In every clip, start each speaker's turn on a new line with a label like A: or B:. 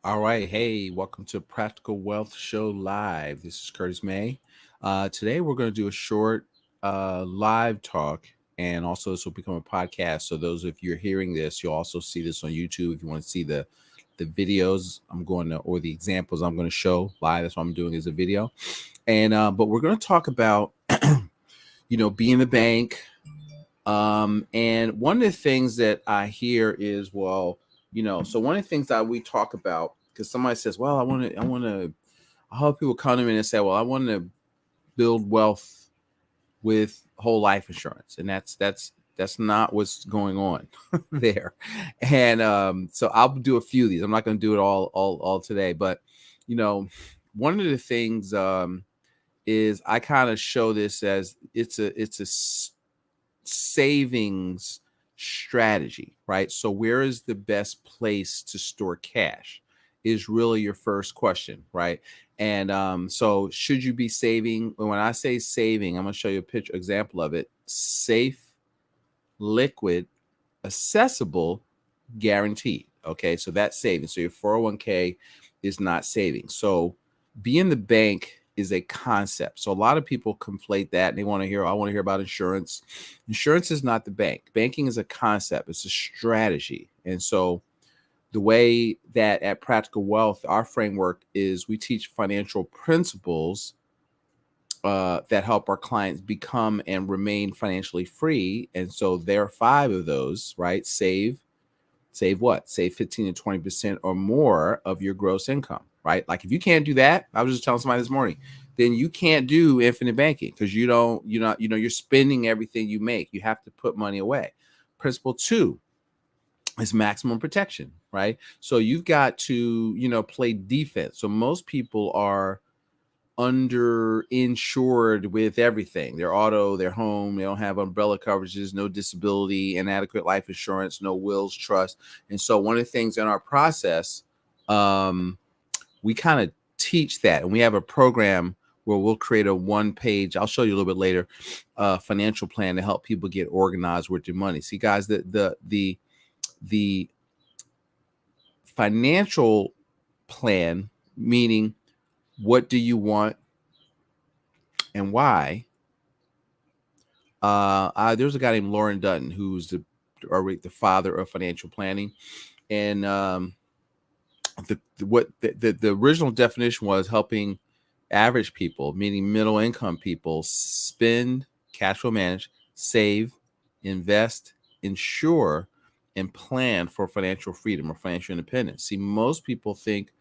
A: All right. Hey, welcome to Practical Wealth Show Live. This is Curtis May. Today, we're going to do a short live talk, and also this will become a podcast. So, those of you are hearing this, you'll also see this on YouTube. If you want to see the videos, I'm going to, or the examples I'm going to show live. That's what I'm doing is a video. And but we're going to talk about, being the bank. And one of the things that I hear is, well, so one of the things that we talk about, because somebody says, well, I hope people come to me and say, well, I want to build wealth with whole life insurance. And that's not what's going on there. And so I'll do a few of these. I'm not going to do it all today, but one of the things is I kind of show this as it's a savings strategy, right? So where is the best place to store cash is really your first question, right? And so should you be saving? When I say saving, I'm going to show you a picture example of it. Safe, liquid, accessible, guaranteed. Okay, so that's saving. So your 401k is not saving. So being the bank is a concept. So a lot of people conflate that and they want to hear, I want to hear about insurance. Insurance is not the bank. Banking is a concept. It's a strategy. And so the way that at Practical Wealth, our framework is we teach financial principles that help our clients become and remain financially free. And so there are 5 of those, right? Save what? Save 15 to 20% or more of your gross income, right? Like if you can't do that, I was just telling somebody this morning, then you can't do infinite banking because you're spending everything you make. You have to put money away. Principle 2 is maximum protection, right? So you've got to, play defense. So most people are underinsured with everything, their auto, their home. They don't have umbrella coverages, no disability, inadequate life insurance, no wills, trust. And so one of the things in our process, we kind of teach that, and we have a program where we'll create a 1-page, I'll show you a little bit later, financial plan to help people get organized with their money. See, guys, the financial plan, meaning what do you want and why? There's a guy named Lauren Dutton who's the father of financial planning, and the original definition was helping average people, meaning middle income people, spend, cash flow manage, save, invest, insure, and plan for financial freedom or financial independence. See, most people think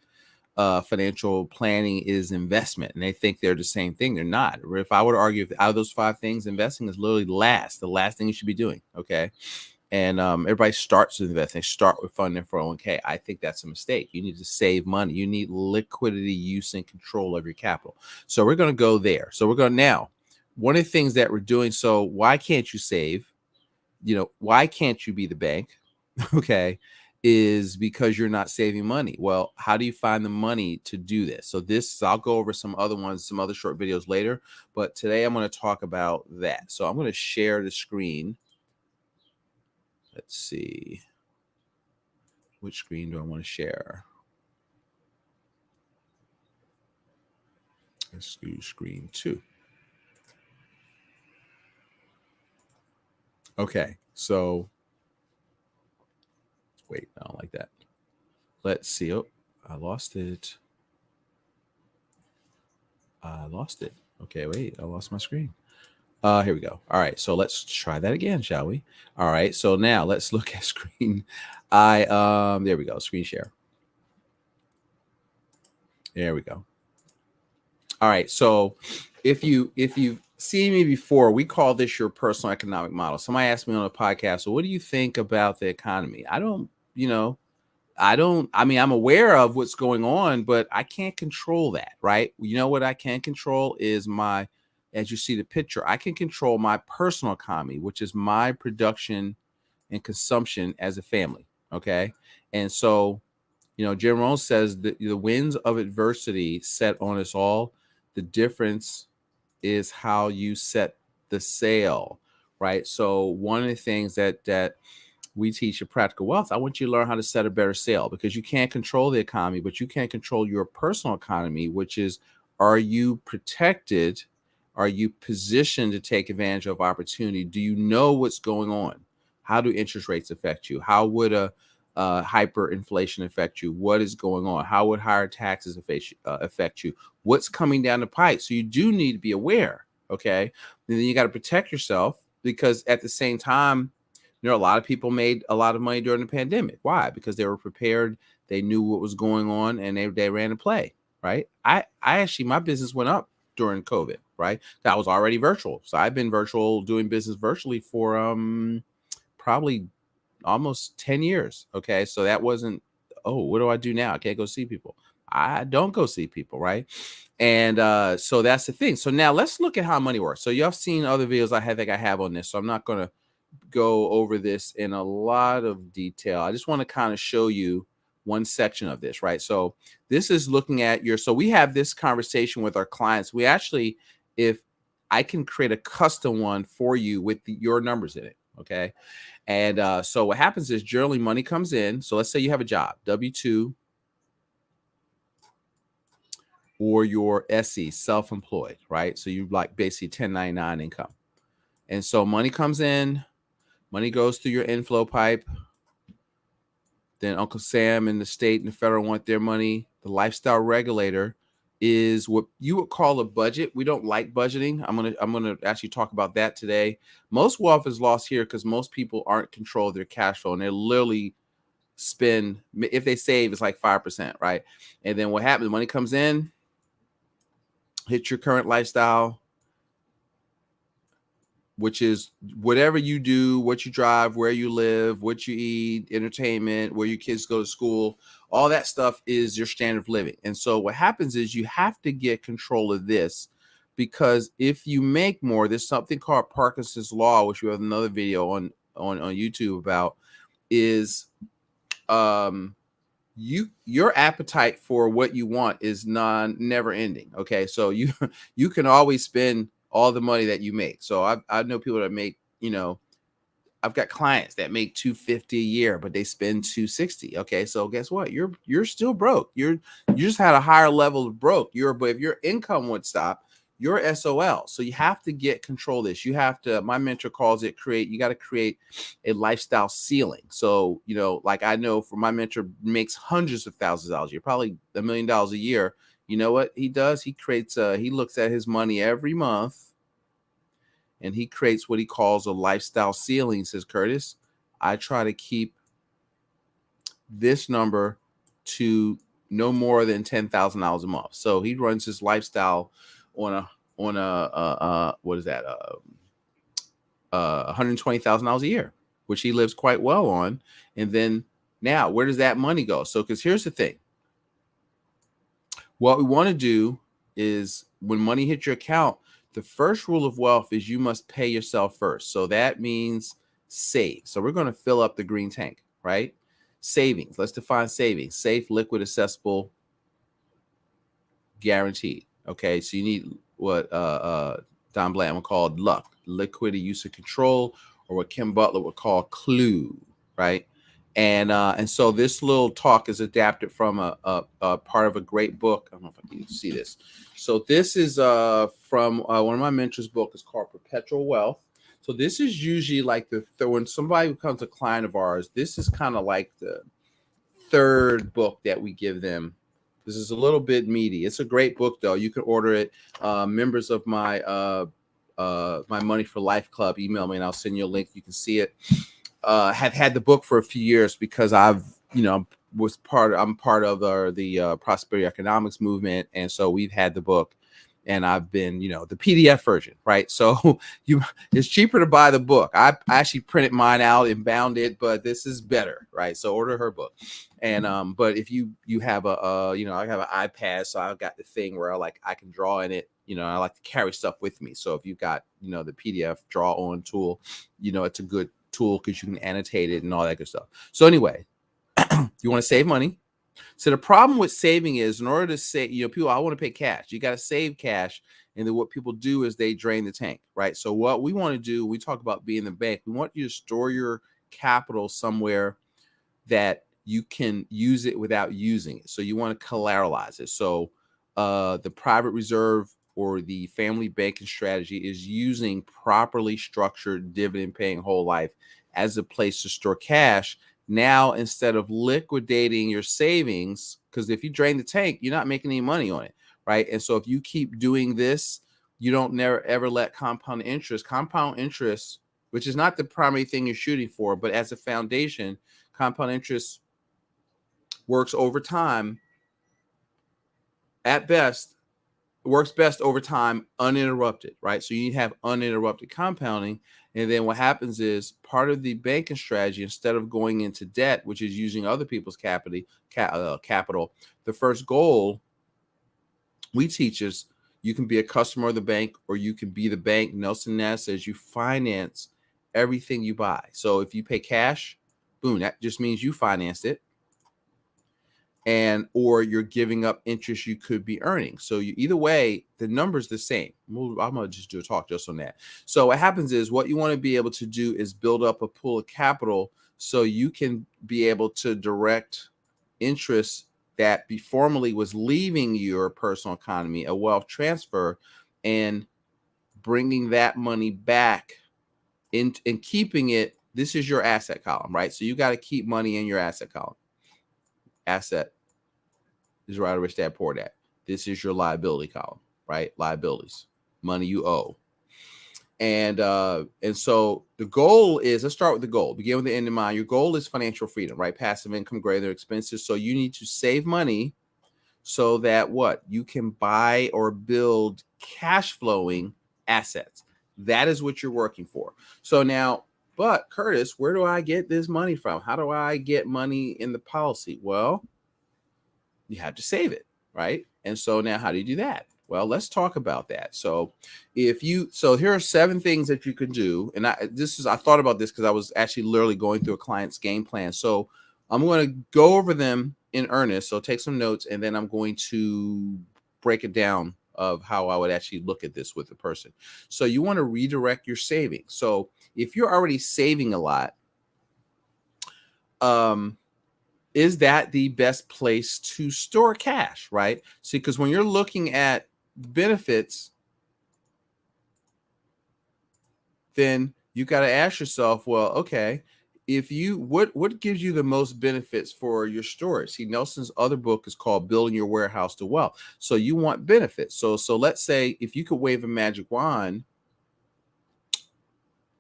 A: financial planning is investment, and they think they're the same thing. They're not. If I were to argue, out of those 5 things, investing is literally the last thing you should be doing. Okay. And everybody starts with investing. They start with funding for 401k. I think that's a mistake. You need to save money. You need liquidity, use, and control of your capital. So we're going to go there. So we're going to now, one of the things that we're doing. So why can't you save? Why can't you be the bank? Okay. Is because you're not saving money. Well, how do you find the money to do this? So I'll go over some other ones, some other short videos later, but today I'm going to talk about that. So I'm going to share the screen. Let's see. Which screen do I want to share? Let's do screen 2. Okay. So wait, I don't like that. Let's see. Oh, I lost it. Okay, wait, I lost my screen. Here we go. All right, so let's try that again, shall we? All right, so now let's look at screen. There we go, screen share. There we go. All right, so if you've seen me before, we call this your personal economic model. Somebody asked me on a podcast, so what do you think about the economy? I mean, I'm aware of what's going on, but I can't control that, right? You know what I can control is as you see the picture, I can control my personal economy, which is my production and consumption as a family. Okay. And so, Jim Rohn says that the winds of adversity set on us all. The difference is how you set the sail, right? So one of the things that we teach you practical wealth. I want you to learn how to set a better sail, because you can't control the economy, but you can control your personal economy, which is, are you protected? Are you positioned to take advantage of opportunity? Do you know what's going on? How do interest rates affect you? How would a hyperinflation affect you? What is going on? How would higher taxes affect you? What's coming down the pipe? So you do need to be aware, okay? And then you got to protect yourself, because at the same time, a lot of people made a lot of money during the pandemic. Why? Because they were prepared. They knew what was going on, and they ran a play, right? I actually, my business went up during COVID, right? I was already virtual. So I've been doing business virtually for probably almost 10 years. Okay. So that wasn't, oh, what do I do now? I can't go see people. I don't go see people, right? And so that's the thing. So now let's look at how money works. So y'all seen other videos I have on this. So I'm not going to go over this in a lot of detail. I just want to kind of show you one section of this, right? So this is looking at so we have this conversation with our clients. We actually, if I can create a custom one for you with your numbers in it, okay? And so what happens is, generally money comes in. So let's say you have a job, W-2, or your SE, self-employed, right? So you like basically 1099 income. And so money comes in, money goes through your inflow pipe. Then Uncle Sam and the state and the federal want their money. The lifestyle regulator is what you would call a budget. We don't like budgeting. I'm gonna actually talk about that today. Most wealth is lost here because most people aren't control of their cash flow, and they literally spend, if they save, it's like 5%, right? And then what happens? Money comes in, hits your current lifestyle, which is whatever you do, what you drive, where you live, what you eat, entertainment, where your kids go to school, all that stuff is your standard of living. And so what happens is, you have to get control of this, because if you make more, there's something called Parkinson's law, which we have another video on YouTube about, is your appetite for what you want is never ending. Okay. So you can always spend all the money that you make. So I know people that make, I've got clients that make 250 a year, but they spend 260. Okay. So guess what? You're still broke. You just had a higher level of broke. But if your income would stop, you're SOL. So you have to get control of this. You have to, my mentor calls it you got to create a lifestyle ceiling. So, like I know, for my mentor makes hundreds of thousands of dollars a year, probably $1 million a year. You know what he does? He creates he looks at his money every month, and he creates what he calls a lifestyle ceiling. He says, Curtis, I try to keep this number to no more than $10,000 a month. So he runs his lifestyle on a what is that? $120,000 a year, which he lives quite well on. And then now, where does that money go? So, because here's the thing. What we want to do is, when money hits your account, the first rule of wealth is you must pay yourself first. So that means save. So we're going to fill up the green tank, right? Savings. Let's define savings: safe, liquid, accessible, guaranteed. Okay. So you need what Don Bland would call luck, liquid, use of control, or what Kim Butler would call clue, right? And so this little talk is adapted from a part of a great book. I don't know if I can see this. So this is from one of my mentors' book. It's called Perpetual Wealth. So this is usually like when somebody becomes a client of ours, this is kind of like the third book that we give them. This is a little bit meaty. It's a great book, though. You can order it. Members of my my Money for Life Club, email me and I'll send you a link. You can see it. Have had the book for a few years because I'm part of the prosperity economics movement, and so we've had the book, and I've been the PDF version, right? So it's cheaper to buy the book. I actually printed mine out and bound it, but this is better, right? So order her book. And but if you have I have an iPad, so I've got the thing where I can draw in it. I like to carry stuff with me. So if you've got the PDF draw on tool, it's a good tool because you can annotate it and all that good stuff. So anyway, you want to save money. So the problem with saving is, in order to save, people, I want to pay cash. You got to save cash. And then what people do is they drain the tank, right? So what we want to do, we talk about being the bank. We want you to store your capital somewhere that you can use it without using it. So you want to collateralize it. So the private reserve or the family banking strategy is using properly structured dividend paying whole life as a place to store cash. Now, instead of liquidating your savings, because if you drain the tank, you're not making any money on it, right? And so if you keep doing this, you don't never ever let compound interest, which is not the primary thing you're shooting for, but as a foundation, compound interest works over time. At best, works best over time uninterrupted, right? So you need to have uninterrupted compounding. And then what happens is part of the banking strategy, instead of going into debt, which is using other people's capital, the first goal we teach is you can be a customer of the bank or you can be the bank. Nelson Nash says you finance everything you buy. So if you pay cash, boom, that just means you financed it. And or you're giving up interest you could be earning. So you, either way, the number's the same. I'm gonna just do a talk just on that. So what happens is what you want to be able to do is build up a pool of capital so you can be able to direct interest that formerly was leaving your personal economy, a wealth transfer, and bringing that money back in and keeping it. This is your asset column, right? So you got to keep money in your asset column. Asset is right, Rich Dad Poor Dad. This is your liability column, right? Liabilities, money you owe. And so the goal is, let's start with the goal. Begin with the end in mind. Your goal is financial freedom, right? Passive income greater than expenses. So you need to save money so that what? You can buy or build cash flowing assets. That is what you're working for. So now, but Curtis, where do I get this money from? How do I get money in the policy? Well, you have to save it, right? And so now how do you do that? Well, let's talk about that. So here are 7 things that you can do. And I thought about this because I was actually literally going through a client's game plan. So I'm going to go over them in earnest. So take some notes, and then I'm going to break it down of how I would actually look at this with a person. So you want to redirect your savings. So if you're already saving a lot, is that the best place to store cash, right? See, because when you're looking at benefits, then you got to ask yourself, well, okay, if you what gives you the most benefits for your storage? See, Nelson's other book is called Building Your Warehouse to Wealth. So you want benefits. So let's say if you could wave a magic wand,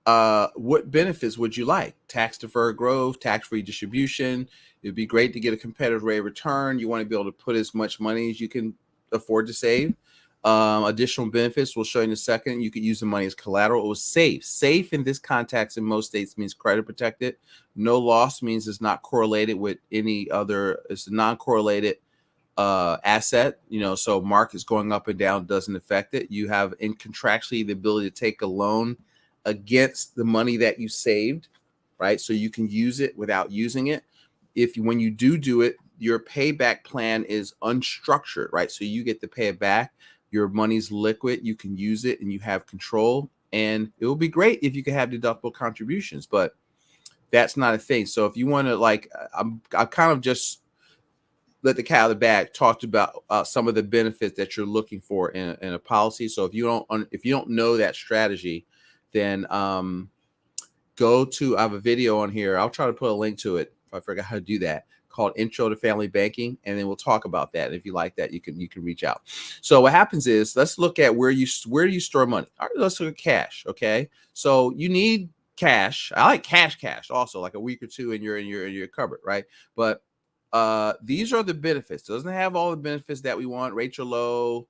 A: what benefits would you like? Tax deferred growth, tax-free distribution. It'd be great to get a competitive rate of return. You want to be able to put as much money as you can afford to save. Additional benefits we'll show you in a second. You could use the money as collateral. It was safe. Safe in this context in most states means credit protected. No loss means it's not correlated with any other. It's a non-correlated asset. So markets going up and down doesn't affect it. You have contractually the ability to take a loan against the money that you saved, right? So you can use it without using it. When you do it, your payback plan is unstructured, right? So you get to pay it back. Your money's liquid. You can use it and you have control. And it would be great if you could have deductible contributions, but that's not a thing. So if you want to, I kind of just let the cat out of the bag, talked about some of the benefits that you're looking for in a policy. So if you don't know that strategy, then go to, I have a video on here. I'll try to put a link to it if I forgot how to do that, called Intro to Family Banking. And then we'll talk about that. And if you like that, you can reach out. So what happens is, let's look at where do you store money? All right, let's look at cash. Okay. So you need cash. I like cash also, like a week or two in your cupboard, right? But these are the benefits. It doesn't have all the benefits that we want. Rates are low,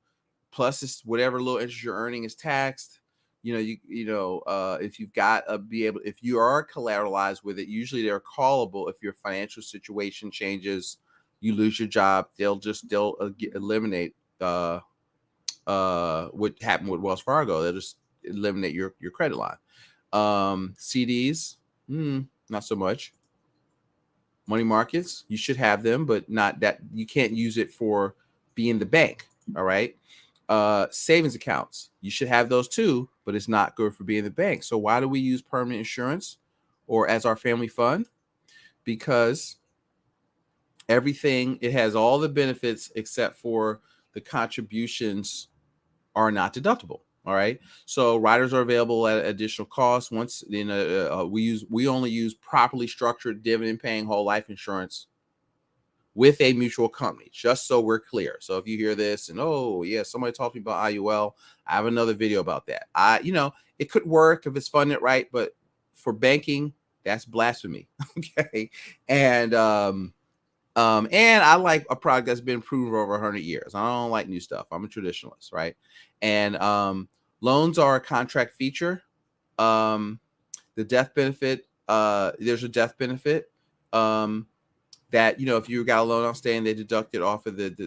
A: plus it's whatever little interest you're earning is taxed. If you've got if you are collateralized with it, usually they're callable. If your financial situation changes, you lose your job, they'll eliminate what happened with Wells Fargo. They'll just eliminate your credit line. CDs, not so much. Money markets, you should have them, but not that you can't use it for being the bank. All right. Savings accounts, you should have those too, but it's not good for being the bank. So why do we use permanent insurance? or as our family fund, because everything, it has all the benefits except for the contributions are not deductible. All right. So riders are available at additional cost. Once we only use properly structured dividend paying whole life insurance with a mutual company, just so we're clear. So if you hear this and, oh yeah, somebody talked to me about IUL, I have another video about that. It could work if it's funded right, but for banking, that's blasphemy. Okay. And I like a product that's been proven for over 100 years. I don't like new stuff. I'm a traditionalist, right? And loans are a contract feature. The death benefit, there's a death benefit that, if you got a loan outstanding, they deduct it off of so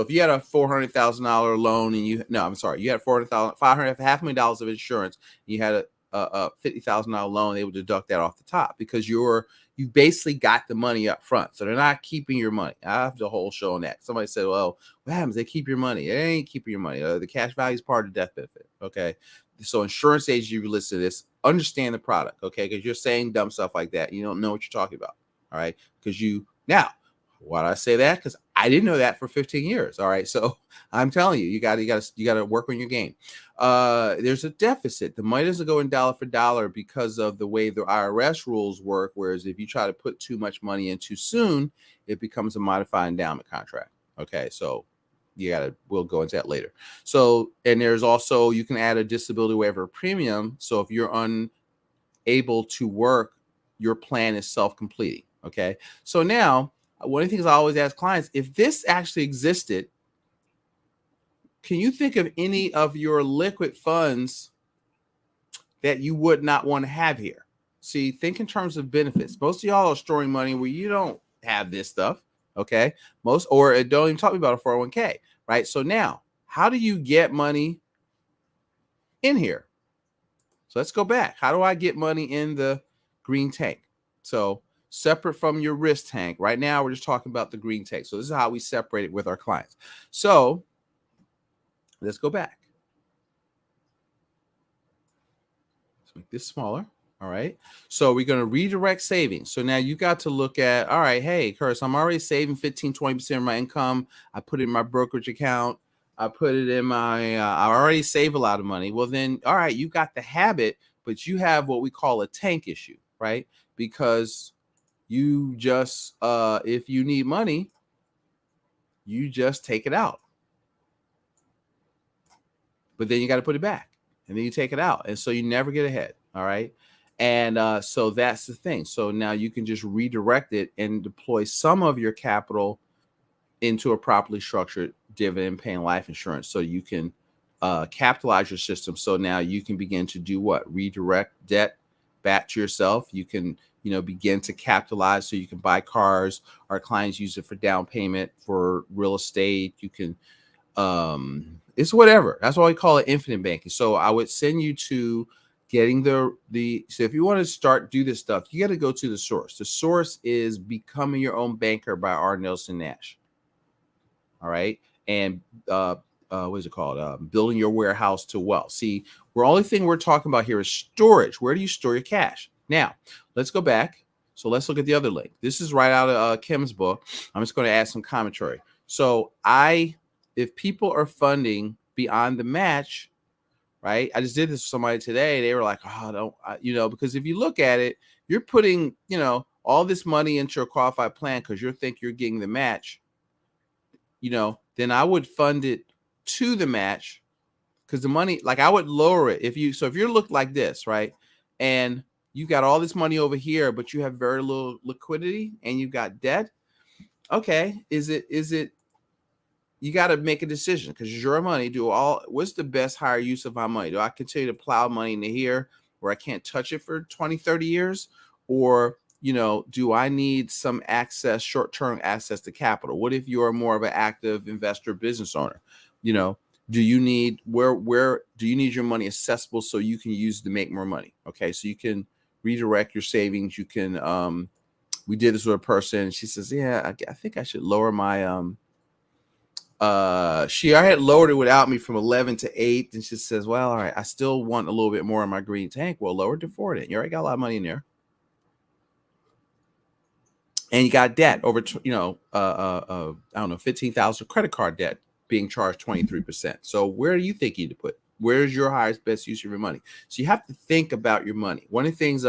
A: if you had a $400,000 loan and you had $500,000 of insurance, and you had a $50,000 loan, they would deduct that off the top because you basically got the money up front. So they're not keeping your money. I have the whole show on that. Somebody said, well, what happens? They keep your money. They ain't keeping your money. The cash value is part of the death benefit. Okay. So insurance agents, you listen to this, understand the product. Okay. Because you're saying dumb stuff like that. You don't know what you're talking about. All right. Why do I say that? Because I didn't know that for 15 years. All right. So I'm telling you, you got to work on your game. There's a deficit. The money doesn't go in dollar for dollar because of the way the IRS rules work. Whereas if you try to put too much money in too soon, it becomes a modified endowment contract. Okay. So we'll go into that later. So, and there's also, you can add a disability waiver premium. So if you're unable to work, your plan is self-completing. Okay. So now, one of the things I always ask clients, if this actually existed, can you think of any of your liquid funds that you would not want to have here? See, think in terms of benefits. Most of y'all are storing money where you don't have this stuff. Okay. Or don't even talk about a 401k, right? So now, how do you get money in here? So let's go back. How do I get money in the green tank? So separate from your risk tank. Right now, we're just talking about the green tank. So this is how we separate it with our clients. So let's go back. Let's make this smaller. All right. So we're going to redirect savings. So now you got to look at, all right, hey, Curtis, I'm already saving 15-20% of my income. I put it in my brokerage account. I put it in I already save a lot of money. Well, then, all right, you got the habit, but you have what we call a tank issue, right? Because you just, if you need money, you just take it out. But then you got to put it back and then you take it out. And so you never get ahead. All right. And so that's the thing. So now you can just redirect it and deploy some of your capital into a properly structured dividend paying life insurance. So you can capitalize your system. So now you can begin to do what? Redirect debt back to yourself. You can, begin to capitalize so you can buy cars. Our clients use it for down payment for real estate. You can, it's whatever. That's why we call it infinite banking. So I would send you to getting so if you want to do this stuff, you got to go to the source. The source is Becoming Your Own Banker by R. Nelson Nash. All right. And what is it called? Building Your Warehouse to Wealth. See, the only thing we're talking about here is storage. Where do you store your cash? Now, let's go back. So let's look at the other link. This is right out of Kim's book. I'm just going to add some commentary. So if people are funding beyond the match, right? I just did this for somebody today. They were like, oh, because if you look at it, you're putting, all this money into a qualified plan because you think you're getting the match, then I would fund it to the match because the money, like I would lower it. If you're looked like this, right? And you got all this money over here, but you have very little liquidity and you've got debt. Okay. Is it, you got to make a decision because it's your money. What's the best higher use of my money? Do I continue to plow money into here where I can't touch it for 20, 30 years? Or, do I need some short-term access to capital? What if you're more of an active investor, business owner? Do you need, where do you need your money accessible so you can use it to make more money? Okay. So you can redirect your savings. You can, we did this with a person. She says, yeah, I think I should lower my, She I had lowered it without me from 11 to 8, and she says, well, all right, I still want a little bit more in my green tank. Well, lower it to 4 then. You already got a lot of money in there. And you got debt over, I don't know, 15,000 credit card debt being charged 23%. So where do you think you need to put? Where's your highest, best use of your money? So you have to think about your money. One of the things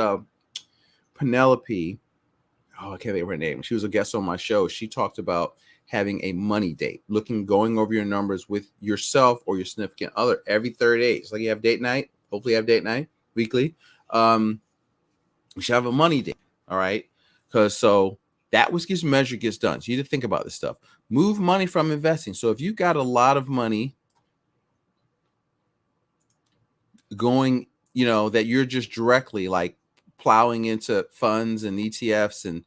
A: Penelope, I can't think of her name. She was a guest on my show. She talked about having a money date, going over your numbers with yourself or your significant other every 30 days. Like you have date night, hopefully you have date night weekly. You should have a money date. All right. Because so that which gets measured gets done. So you need to think about this stuff. Move money from investing. So if you've got a lot of money going, that you're just directly like plowing into funds and ETFs and,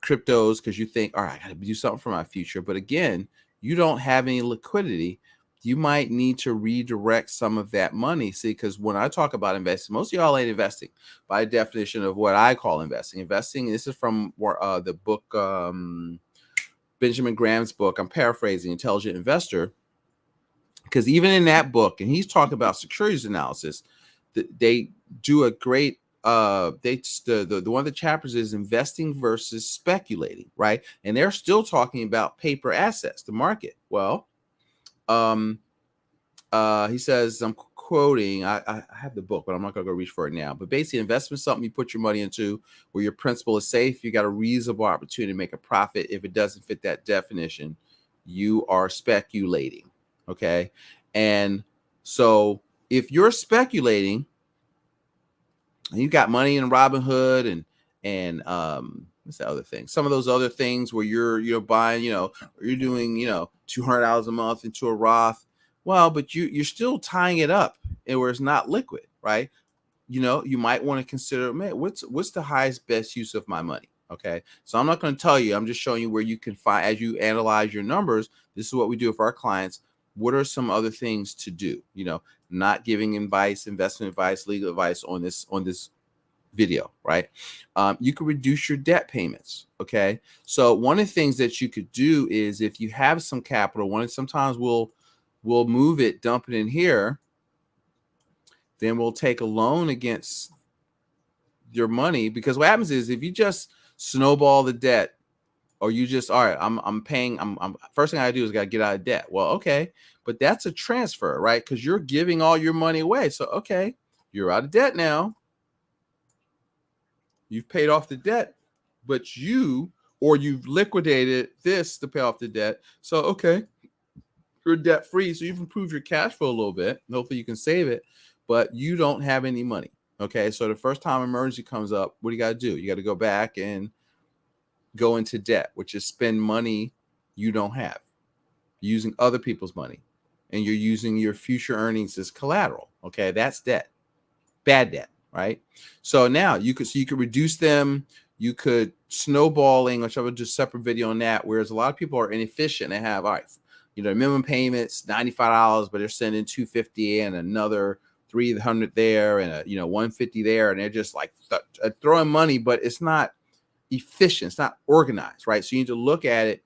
A: cryptos, because you think, all right, I got to do something for my future. But again, you don't have any liquidity. You might need to redirect some of that money. See, because when I talk about investing, most of y'all ain't investing by definition of what I call investing. Investing, this is from the book, Benjamin Graham's book. I'm paraphrasing, Intelligent Investor. Because even in that book, and he's talking about securities analysis, they do a great the one of the chapters is investing versus speculating, right? And they're still talking about paper assets, the market. Well, he says, I'm quoting, I have the book, but I'm not gonna go reach for it now. But basically, investment is something you put your money into where your principal is safe. You got a reasonable opportunity to make a profit. If it doesn't fit that definition, you are speculating. Okay. And so if you're speculating and you got money in Robinhood and what's the other thing? Some of those other things where you're buying, you're doing, $200 a month into a Roth. Well, but you're still tying it up and where it's not liquid, right? You might want to consider, man, what's the highest, best use of my money? Okay. So I'm not going to tell you, I'm just showing you where you can find, as you analyze your numbers, this is what we do for our clients. What are some other things to do? Not giving advice, investment advice, legal advice on this video, right? You can reduce your debt payments. Okay. So one of the things that you could do is if you have some capital, sometimes we'll move it, dump it in here. Then we'll take a loan against your money, because what happens is if you just snowball the debt, or you just, all right, I'm paying, I'm first thing I do is got to get out of debt. Well, okay, but that's a transfer, right? Because you're giving all your money away. So, okay, you're out of debt now. You've paid off the debt, but you've liquidated this to pay off the debt. So, okay, you're debt free. So you've improved your cash flow a little bit. Hopefully you can save it, but you don't have any money. Okay. So the first time emergency comes up, what do you got to do? You got to go back and go into debt, which is spend money you don't have, using other people's money, and you're using your future earnings as collateral. Okay. That's debt, bad debt. Right. So now you could reduce them. You could snowballing, which I would do a separate video on that. Whereas a lot of people are inefficient. They have, all right, minimum payments, $95, but they're sending $250 and another $300 there and $150 there. And they're just like throwing money, but it's not efficient. It's not organized, right? So you need to look at it,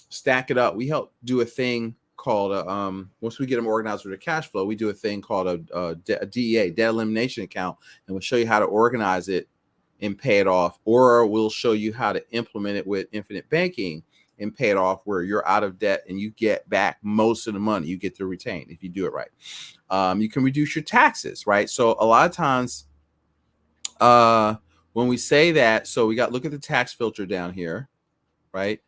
A: stack it up. We help do a thing called once we get them organized with their cash flow, we do a thing called a DEA, debt elimination account, and we'll show you how to organize it and pay it off, or we'll show you how to implement it with infinite banking and pay it off where you're out of debt and you get back most of the money you get to retain if you do it right. You can reduce your taxes, right? So a lot of times when we say that, so look at the tax filter down here, right?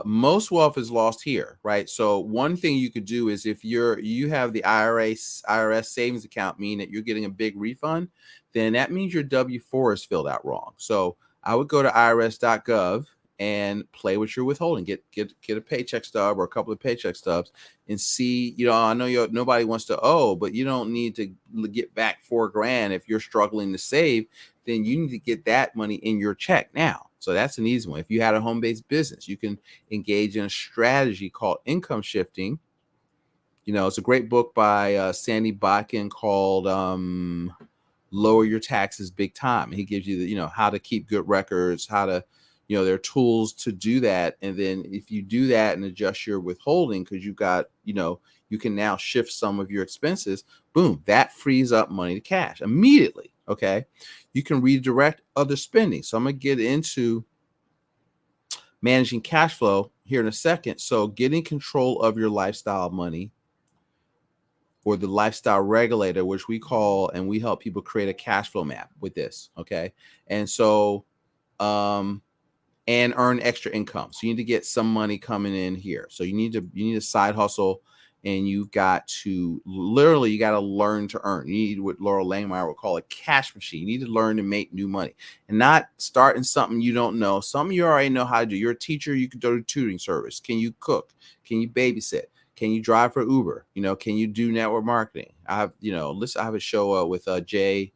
A: Most wealth is lost here, right? So one thing you could do is if you have the IRS savings account, meaning that you're getting a big refund, then that means your W-4 is filled out wrong. So I would go to irs.gov and play with your withholding, get a paycheck stub or a couple of paycheck stubs and see, I know nobody wants to owe, but you don't need to get back $4,000 if you're struggling to save. Then you need to get that money in your check now. So that's an easy one. If you had a home-based business, you can engage in a strategy called income shifting. It's a great book by Sandy Botkin called Lower Your Taxes Big Time. He gives you how to keep good records, how to, there are tools to do that. And then if you do that and adjust your withholding, because you've got, you can now shift some of your expenses, boom, that frees up money to cash immediately. Okay. You can redirect other spending. So I'm going to get into managing cash flow here in a second. So getting control of your lifestyle money, or the lifestyle regulator, which we call, and we help people create a cash flow map with this. Okay. And so, and earn extra income. So you need to get some money coming in here. So you need a side hustle, and you got to learn to earn. You need what Laurel Langmeyer would call a cash machine. You need to learn to make new money and not start in something you don't know. Something you already know how to do. You're a teacher. You can go to tutoring service. Can you cook? Can you babysit? Can you drive for Uber? Can you do network marketing? I have, I have a show with Jay.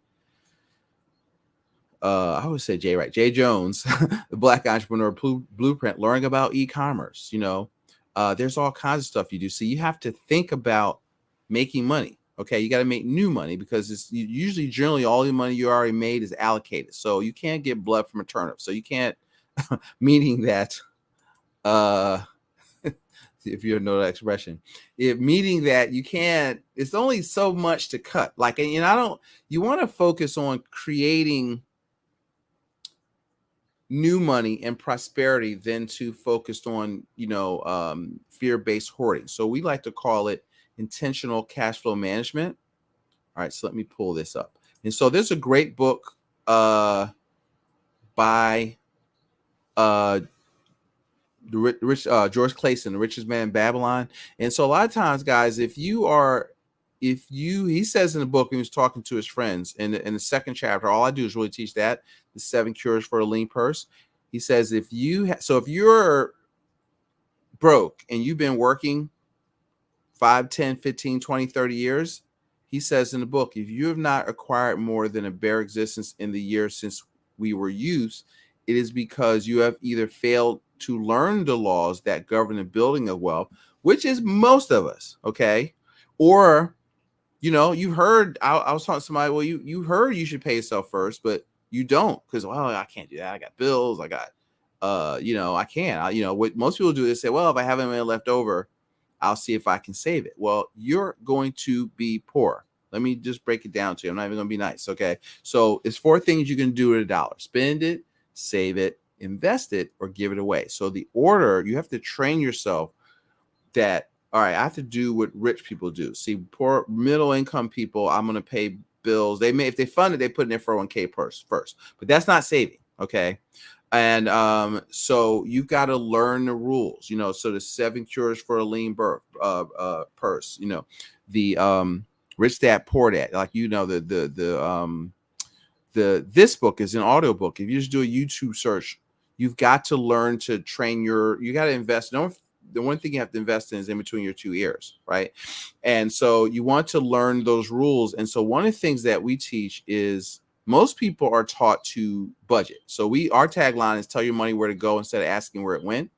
A: I would say Jay, right? Jay Jones, the Black Entrepreneur Blueprint, learning about e-commerce. There's all kinds of stuff you do. So you have to think about making money. Okay, you got to make new money, because it's usually generally all the money you already made is allocated. So you can't get blood from a turnip. So you can't, meaning that, if you know that expression, meaning that you can't, it's only so much to cut. Like, and you want to focus on creating new money and prosperity than to focus on, fear-based hoarding. So we like to call it intentional cash flow management. All right, so let me pull this up. And so there's a great book by George Clayson, The Richest Man in Babylon. And so a lot of times, guys, he says in the book, when he was talking to his friends in the second chapter, all I do is really teach that, the 7 cures for a lean purse. He says, if you're broke and you've been working 5, 10, 15, 20, 30 years, he says in the book, if you have not acquired more than a bare existence in the years since we were youths, it is because you have either failed to learn the laws that govern the building of wealth, which is most of us, okay? Or, you've heard, I was talking to somebody, well, you heard you should pay yourself first, but you don't, because, well, I can't do that. I got bills. I got, I can't. What most people do is say, well, if I have any left over, I'll see if I can save it. Well, you're going to be poor. Let me just break it down to you. I'm not even going to be nice, okay? So it's 4 things you can do with $1. Spend it, save it, invest it, or give it away. So the order, you have to train yourself that, all right, I have to do what rich people do. See, poor middle income people, I'm going to pay bills. They may, if they fund it, they put in their 401k first, but that's not saving. Okay. And so you've got to learn the rules, so the 7 cures for a lean purse, the Rich Dad Poor Dad, like, this book is an audio book. If you just do a YouTube search, you've got to learn to train you got to invest. The one thing you have to invest in is in between your 2 ears, right? And so you want to learn those rules. And so one of the things that we teach is, most people are taught to budget. So our tagline is tell your money where to go instead of asking where it went.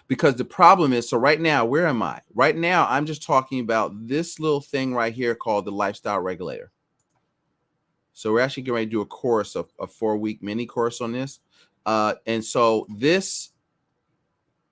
A: Because the problem is, so right now, where am I? Right now, I'm just talking about this little thing right here called the Lifestyle Regulator. So we're actually getting ready to do a course, a 4-week mini course on this. And so this,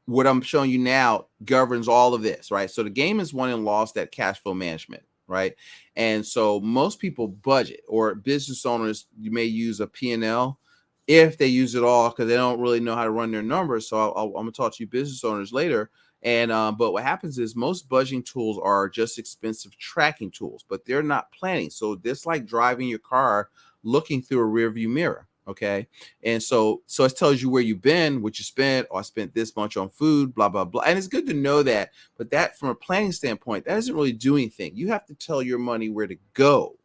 A: what I'm showing you now, governs all of this, right? So the game is won and lost at cash flow management, right? And so most people budget, or business owners, you may use a P&L if they use it all, because they don't really know how to run their numbers. So I'm going to talk to you business owners later. And but what happens is, most budgeting tools are just expensive tracking tools, but they're not planning. So it's like driving your car looking through a rear view mirror. Okay. And so it tells you where you've been, what you spent. Oh, I spent this much on food, blah, blah, blah. And it's good to know that. But that, from a planning standpoint, that doesn't really do anything. You have to tell your money where to go.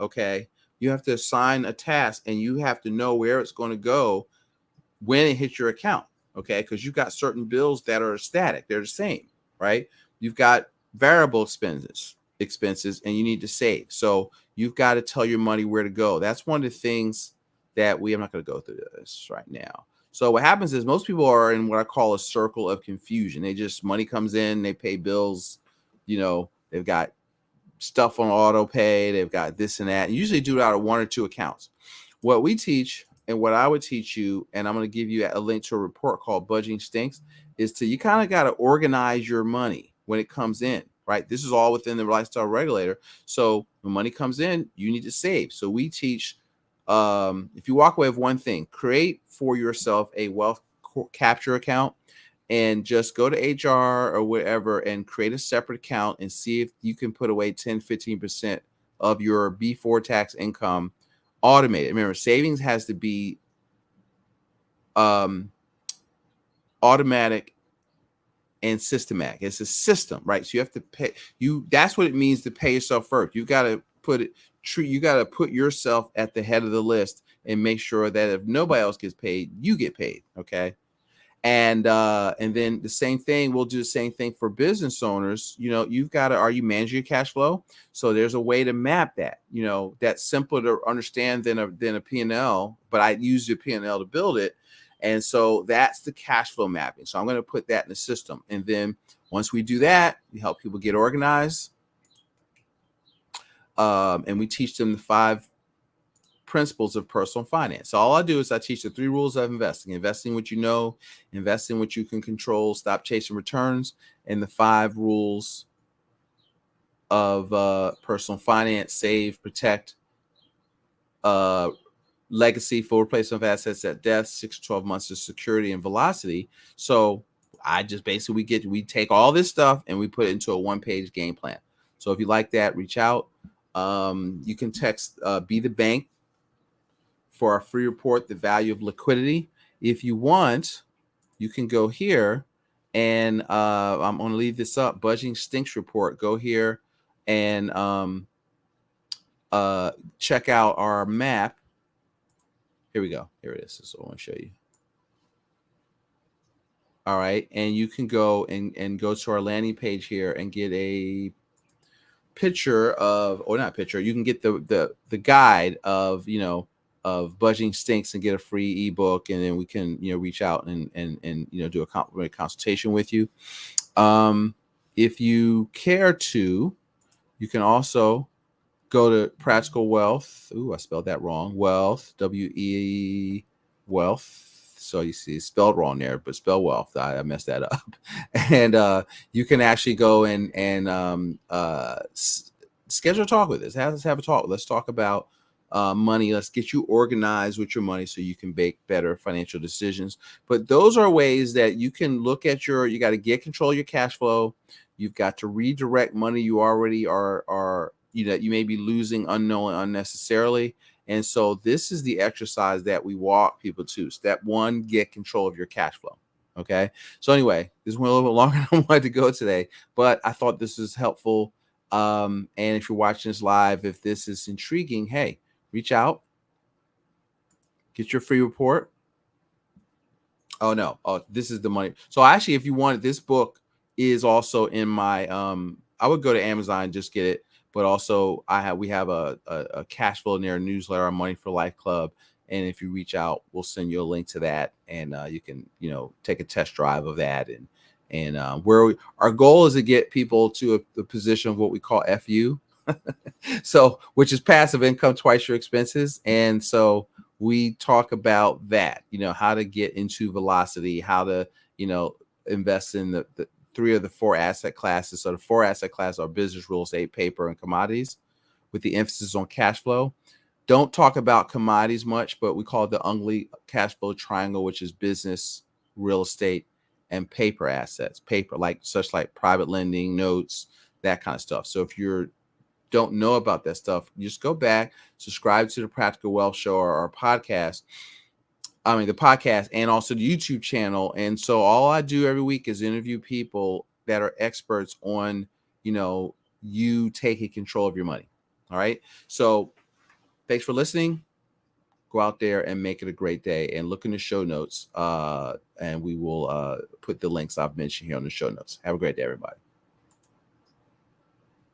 A: Okay. You have to assign a task, and you have to know where it's going to go when it hits your account. Okay. Because you've got certain bills that are static. They're the same, right? You've got variable expenses, and you need to save. So you've got to tell your money where to go. That's one of the things that I'm not going to go through this right now. So what happens is, most people are in what I call a circle of confusion. Money comes in, they pay bills, they've got stuff on auto pay, they've got this and that. And usually do it out of 1 or 2 accounts. What we teach and what I would teach you, and I'm going to give you a link to a report called Budgeting Stinks, is to you kind of got to organize your money when it comes in, right? This is all within the Lifestyle Regulator. So when money comes in, you need to save. So we teach, if you walk away with one thing, create for yourself a wealth capture account and just go to HR or whatever and create a separate account and see if you can put away 10-15% of your before tax income automated. Remember, savings has to be automatic and systematic. It's a system, right? So you have to pay that's what it means to pay yourself first. You got to put yourself at the head of the list and make sure that if nobody else gets paid, you get paid. Okay. And then the same thing, we'll do the same thing for business owners. You've got to, are you managing your cash flow? So there's a way to map that. That's simpler to understand than a P&L, but I use the P&L to build it. And so that's the cash flow mapping. So I'm going to put that in the system. And then once we do that, we help people get organized. And we teach them the 5 principles of personal finance. So all I do is I teach the 3 rules of investing what you know, investing what you can control, stop chasing returns, and the 5 rules of personal finance: save, protect, legacy, full replacement of assets at death, 6 to 12 months of security, and velocity. So I just basically we take all this stuff and we put it into a 1-page game plan. So if you like that, reach out. You can text Be the Bank for our free report, The Value of Liquidity. If you want, you can go here and I'm going to leave this up. Budgeting Stinks report. Go here and check out our map. Here we go. Here it is. This is what I want to show you. All right. And you can go and go to our landing page here and get a picture of, or not picture, you can get the guide of, of Budgeting Stinks and get a free ebook, and then we can reach out and do a complimentary consultation with you. If you care to, you can also go to Practical Wealth. Ooh, I spelled that wrong. Wealth, W-E, Wealth. So you see, it's spelled wrong there, but spell wealth. I messed that up. And you can actually go and schedule a talk with us. Let's have a talk. Let's talk about money. Let's get you organized with your money so you can make better financial decisions. But those are ways that you can look at you got to get control of your cash flow. You've got to redirect money you already are you may be losing unknowingly, unnecessarily. And so this is the exercise that we walk people to. Step 1, get control of your cash flow. Okay. So anyway, this went a little bit longer than I wanted to go today, but I thought this was helpful. And if you're watching this live, if this is intriguing, hey, reach out, get your free report. Oh no. Oh, this is the money. So actually, if you want, this book is also in my, I would go to Amazon and just get it. But also we have a cash flow in there newsletter, our Money for Life Club. And if you reach out, we'll send you a link to that, and you can, take a test drive of that. And our goal is to get people to the position of what we call FU. So, which is passive income twice your expenses. And so we talk about that, how to get into velocity, how to, invest in the 3 of the 4 asset classes. So the 4 asset classes are business, real estate, paper, and commodities, with the emphasis on cash flow. Don't talk about commodities much, but we call it the ugly cash flow triangle, which is business, real estate, and paper assets. Paper, like private lending, notes, that kind of stuff. So if you don't know about that stuff, you just go back, subscribe to the Practical Wealth Show or our podcast. The podcast, and also the YouTube channel. And so all I do every week is interview people that are experts on, you taking control of your money. All right. So thanks for listening. Go out there and make it a great day, and look in the show notes. And we will put the links I've mentioned here on the show notes. Have a great day, everybody.